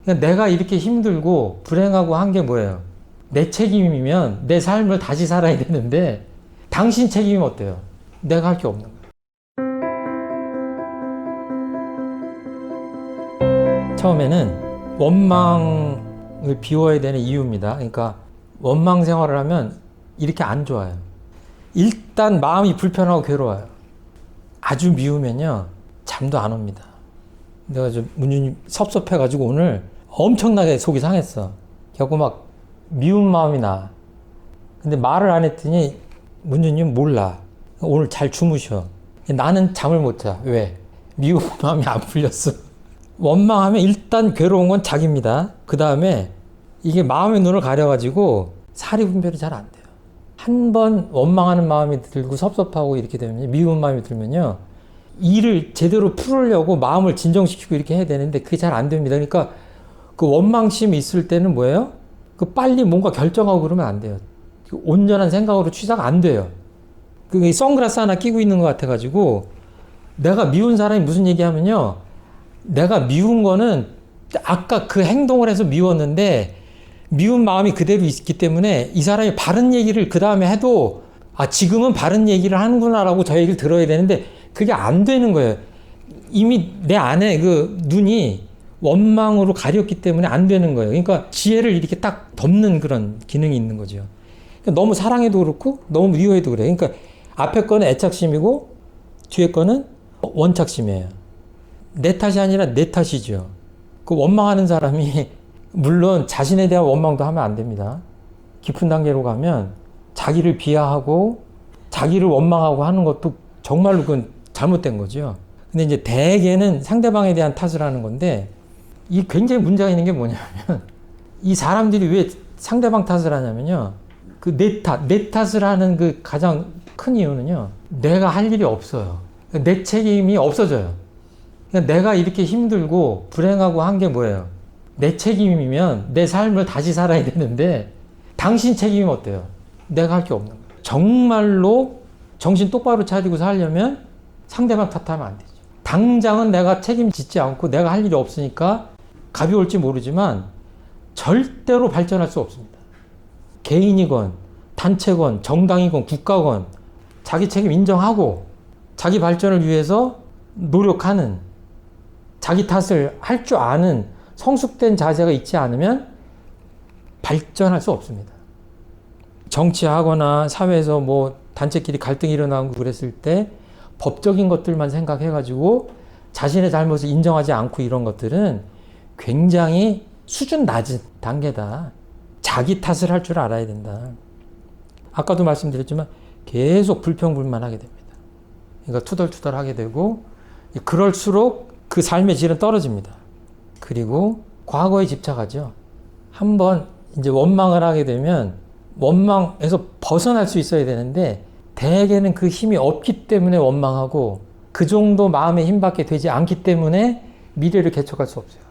그러니까 내가 이렇게 힘들고 불행하고 한 게 뭐예요? 내 책임이면 내 삶을 다시 살아야 되는데 당신 책임이면 어때요? 내가 할 게 없는 거예요. 처음에는 원망을 비워야 되는 이유입니다. 그러니까 원망 생활을 하면 이렇게 안 좋아요. 일단 마음이 불편하고 괴로워요. 아주 미우면요 잠도 안 옵니다. 내가 좀 문주님 섭섭해가지고 오늘 엄청나게 속이 상했어. 결국 막 미운 마음이 나. 근데 말을 안 했더니 문주님 몰라. 오늘 잘 주무셔. 나는 잠을 못 자. 왜? 미운 마음이 안 풀렸어. 원망하면 일단 괴로운 건 자기입니다. 그 다음에 이게 마음의 눈을 가려가지고 사리 분별이 잘 안 돼요. 한 번 원망하는 마음이 들고 섭섭하고 이렇게 되면, 미운 마음이 들면요, 일을 제대로 풀으려고 마음을 진정시키고 이렇게 해야 되는데 그게 잘 안 됩니다. 그러니까 그 원망심이 있을 때는 뭐예요? 그 빨리 뭔가 결정하고 그러면 안 돼요. 온전한 생각으로 취사가 안 돼요. 그 선글라스 하나 끼고 있는 것 같아가지고 내가 미운 사람이 무슨 얘기하면요, 내가 미운 거는 아까 그 행동을 해서 미웠는데 미운 마음이 그대로 있기 때문에 이 사람이 바른 얘기를 그 다음에 해도 아 지금은 바른 얘기를 하는구나라고 저 얘기를 들어야 되는데 그게 안 되는 거예요. 이미 내 안에 그 눈이 원망으로 가렸기 때문에 안 되는 거예요. 그러니까 지혜를 이렇게 딱 덮는 그런 기능이 있는 거죠. 그러니까 너무 사랑해도 그렇고 너무 미워해도 그래요. 그러니까 앞에 거는 애착심이고 뒤에 거는 원착심이에요. 내 탓이 아니라 내 탓이죠. 그 원망하는 사람이 물론 자신에 대한 원망도 하면 안 됩니다. 깊은 단계로 가면 자기를 비하하고 자기를 원망하고 하는 것도 정말로 그건 잘못된 거죠. 근데 이제 대개는 상대방에 대한 탓을 하는 건데 이 굉장히 문제가 있는 게 뭐냐면 이 사람들이 왜 상대방 탓을 하냐면요. 그 내 탓을 하는 그 가장 큰 이유는요. 내가 할 일이 없어요. 내 책임이 없어져요. 그러니까 내가 이렇게 힘들고 불행하고 한 게 뭐예요? 내 책임이면 내 삶을 다시 살아야 되는데 당신 책임이면 어때요? 내가 할 게 없는 거예요. 정말로 정신 똑바로 차리고 살려면 상대방 탓하면 안 되죠. 당장은 내가 책임지지 않고 내가 할 일이 없으니까 가벼울지 모르지만 절대로 발전할 수 없습니다. 개인이건 단체건 정당이건 국가건 자기 책임 인정하고 자기 발전을 위해서 노력하는, 자기 탓을 할 줄 아는 성숙된 자세가 있지 않으면 발전할 수 없습니다. 정치하거나 사회에서 뭐 단체끼리 갈등이 일어나고 그랬을 때 법적인 것들만 생각해가지고 자신의 잘못을 인정하지 않고 이런 것들은 굉장히 수준 낮은 단계다. 자기 탓을 할 줄 알아야 된다. 아까도 말씀드렸지만 계속 불평불만하게 됩니다. 그러니까 투덜투덜 하게 되고 그럴수록 그 삶의 질은 떨어집니다. 그리고 과거에 집착하죠. 한번 이제 원망을 하게 되면 원망에서 벗어날 수 있어야 되는데 대개는 그 힘이 없기 때문에 원망하고 그 정도 마음의 힘밖에 되지 않기 때문에 미래를 개척할 수 없어요.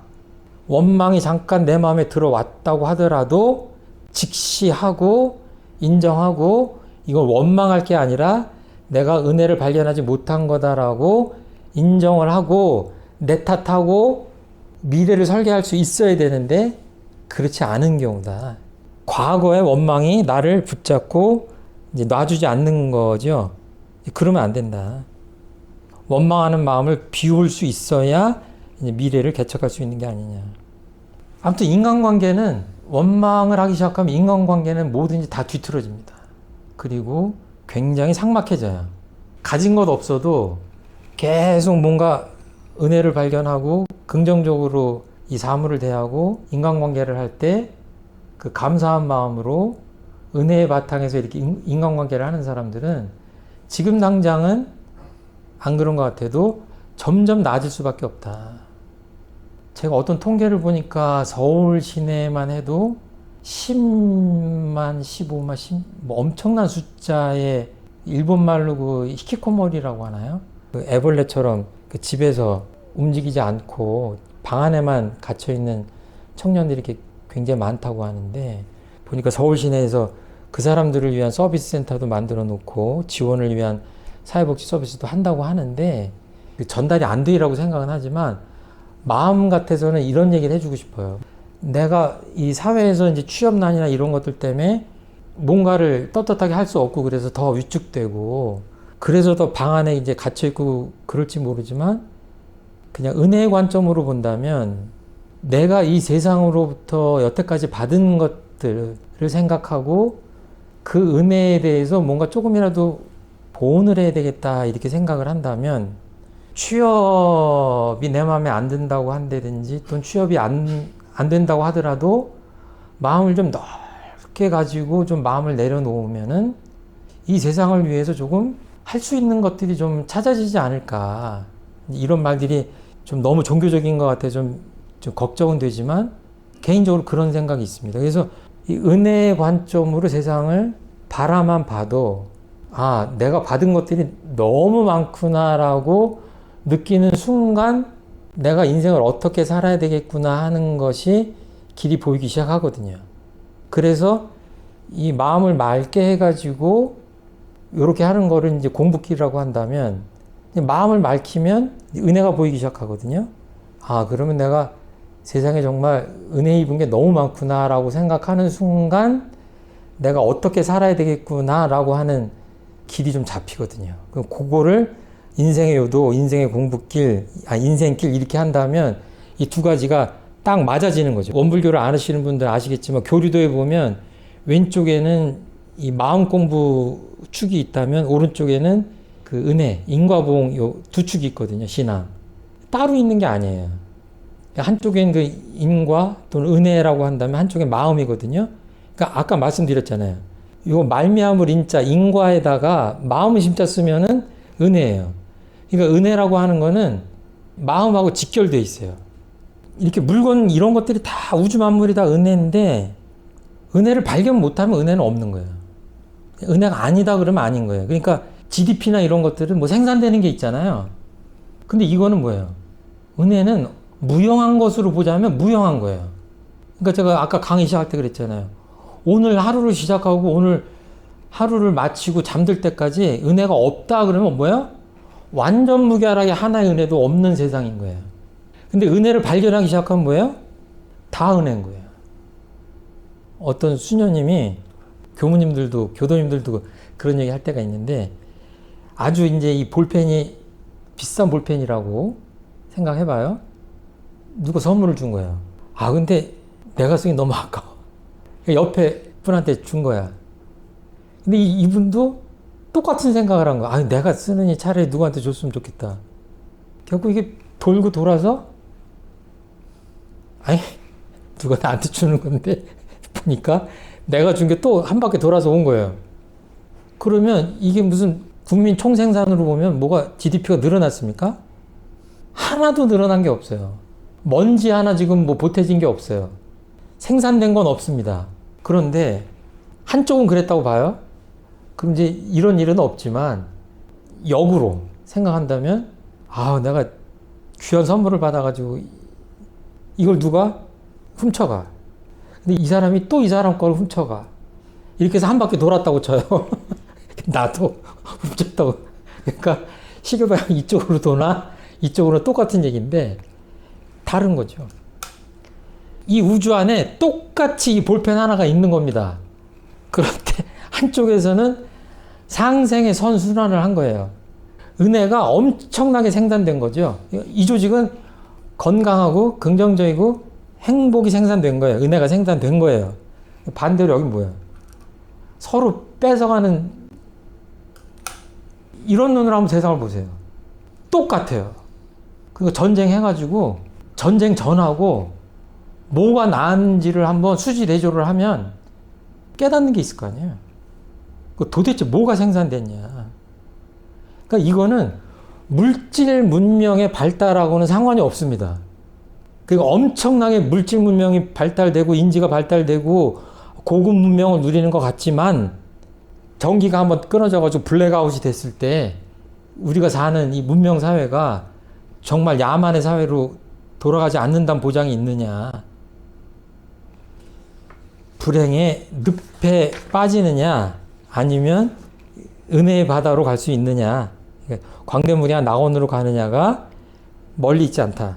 원망이 잠깐 내 마음에 들어왔다고 하더라도 직시하고 인정하고 이걸 원망할 게 아니라 내가 은혜를 발견하지 못한 거다라고 인정을 하고 내 탓하고 미래를 설계할 수 있어야 되는데 그렇지 않은 경우다. 과거의 원망이 나를 붙잡고 이제 놔주지 않는 거죠. 그러면 안 된다. 원망하는 마음을 비울 수 있어야 이제 미래를 개척할 수 있는 게 아니냐. 아무튼 인간관계는 원망을 하기 시작하면 인간관계는 뭐든지 다 뒤틀어집니다. 그리고 굉장히 삭막해져요. 가진 것 없어도 계속 뭔가 은혜를 발견하고 긍정적으로 이 사물을 대하고 인간관계를 할 때 그 감사한 마음으로 은혜의 바탕에서 이렇게 인간관계를 하는 사람들은 지금 당장은 안 그런 것 같아도 점점 나아질 수밖에 없다. 제가 어떤 통계를 보니까 서울 시내만 해도 10만, 15만, 10, 뭐 엄청난 숫자의 일본말로 그 히키코모리라고 하나요? 그 애벌레처럼 그 집에서 움직이지 않고 방 안에만 갇혀있는 청년들이 이렇게 굉장히 많다고 하는데 보니까 서울 시내에서 그 사람들을 위한 서비스 센터도 만들어 놓고 지원을 위한 사회복지 서비스도 한다고 하는데 전달이 안 되리라고 생각은 하지만 마음 같아서는 이런 얘기를 해주고 싶어요. 내가 이 사회에서 이제 취업난이나 이런 것들 때문에 뭔가를 떳떳하게 할 수 없고 그래서 더 위축되고 그래서 더 방 안에 이제 갇혀있고 그럴지 모르지만 그냥 은혜의 관점으로 본다면 내가 이 세상으로부터 여태까지 받은 것들을 생각하고 그 은혜에 대해서 뭔가 조금이라도 보온을 해야 되겠다 이렇게 생각을 한다면 취업이 내 마음에 안 든다고 한다든지 또는 취업이 안 된다고 하더라도 마음을 좀 넓게 가지고 좀 마음을 내려놓으면은 이 세상을 위해서 조금 할 수 있는 것들이 좀 찾아지지 않을까. 이런 말들이 좀 너무 종교적인 것 같아 좀 걱정은 되지만 개인적으로 그런 생각이 있습니다. 그래서 이 은혜의 관점으로 세상을 바라만 봐도 아, 내가 받은 것들이 너무 많구나라고 느끼는 순간 내가 인생을 어떻게 살아야 되겠구나 하는 것이 길이 보이기 시작하거든요. 그래서 이 마음을 맑게 해가지고 이렇게 하는 거를 이제 공부길이라고 한다면 마음을 맑히면 은혜가 보이기 시작하거든요. 아, 그러면 내가 세상에 정말 은혜 입은 게 너무 많구나라고 생각하는 순간 내가 어떻게 살아야 되겠구나라고 하는 길이 좀 잡히거든요. 그거를 인생의 요도, 인생의 공부길, 인생길 이렇게 한다면 이 두 가지가 딱 맞아지는 거죠. 원불교를 안 하시는 분들 아시겠지만 교류도에 보면 왼쪽에는 이 마음 공부 축이 있다면 오른쪽에는 그 은혜, 인과보응 요 두 축이 있거든요. 신앙. 따로 있는 게 아니에요. 한쪽엔 그 인과 또는 은혜라고 한다면 한쪽엔 마음이거든요. 그러니까 아까 말씀드렸잖아요. 요 말미암을 인자 인과에다가 마음을 심자 쓰면은 은혜예요. 그러니까 은혜라고 하는 거는 마음하고 직결되어 있어요. 이렇게 물건 이런 것들이 다 우주 만물이 다 은혜인데 은혜를 발견 못하면 은혜는 없는 거예요. 은혜가 아니다 그러면 아닌 거예요. 그러니까 GDP나 이런 것들은 뭐 생산되는 게 있잖아요. 근데 이거는 뭐예요? 은혜는 무형한 것으로 보자면 무형한 거예요. 그러니까 제가 아까 강의 시작할 때 그랬잖아요. 오늘 하루를 시작하고 오늘 하루를 마치고 잠들 때까지 은혜가 없다 그러면 뭐예요? 완전 무결하게 하나의 은혜도 없는 세상인 거예요. 근데 은혜를 발견하기 시작하면 뭐예요? 다 은혜인 거예요. 어떤 수녀님이 교무님들도 교도님들도 그런 얘기 할 때가 있는데 아주 이제 이 볼펜이 비싼 볼펜이라고 생각해봐요. 누가 선물을 준 거예요. 아 근데 내가 쓰기 너무 아까워. 옆에 분한테 준 거야. 근데 이분도 똑같은 생각을 한 거야. 아 내가 쓰느니 차라리 누구한테 줬으면 좋겠다. 결국 이게 돌고 돌아서 아니 누가 나한테 주는 건데 보니까 내가 준 게 또 한 바퀴 돌아서 온 거예요. 그러면 이게 무슨 국민 총생산으로 보면 뭐가 GDP가 늘어났습니까? 하나도 늘어난 게 없어요. 먼지 하나 지금 뭐 보태진 게 없어요. 생산된 건 없습니다. 그런데 한쪽은 그랬다고 봐요. 그럼 이제 이런 일은 없지만 역으로 생각한다면 아 내가 귀한 선물을 받아가지고 이걸 누가 훔쳐가. 근데 이 사람이 또 이 사람 걸 훔쳐가. 이렇게 해서 한 바퀴 돌았다고 쳐요. 나도 훔쳤다고. 그러니까 시계방향 이쪽으로 도나 이쪽으로 똑같은 얘기인데 다른 거죠. 이 우주 안에 똑같이 이 볼펜 하나가 있는 겁니다. 그런데 한쪽에서는 상생의 선순환을 한 거예요. 은혜가 엄청나게 생산된 거죠. 이 조직은 건강하고 긍정적이고 행복이 생산된 거예요. 은혜가 생산된 거예요. 반대로 여기 뭐예요? 서로 뺏어가는 이런 눈으로 한번 세상을 보세요. 똑같아요. 그거 전쟁해가지고 전쟁 전하고 뭐가 나은지를 한번 수지대조를 하면 깨닫는 게 있을 거 아니에요. 도대체 뭐가 생산됐냐. 그러니까 이거는 물질 문명의 발달하고는 상관이 없습니다. 그러니까 엄청나게 물질 문명이 발달되고 인지가 발달되고 고급 문명을 누리는 것 같지만 전기가 한번 끊어져가지고 블랙아웃이 됐을 때 우리가 사는 이 문명 사회가 정말 야만의 사회로 돌아가지 않는다는 보장이 있느냐. 불행의 늪에 빠지느냐 아니면 은혜의 바다로 갈 수 있느냐. 광대무리한 낙원으로 가느냐가 멀리 있지 않다.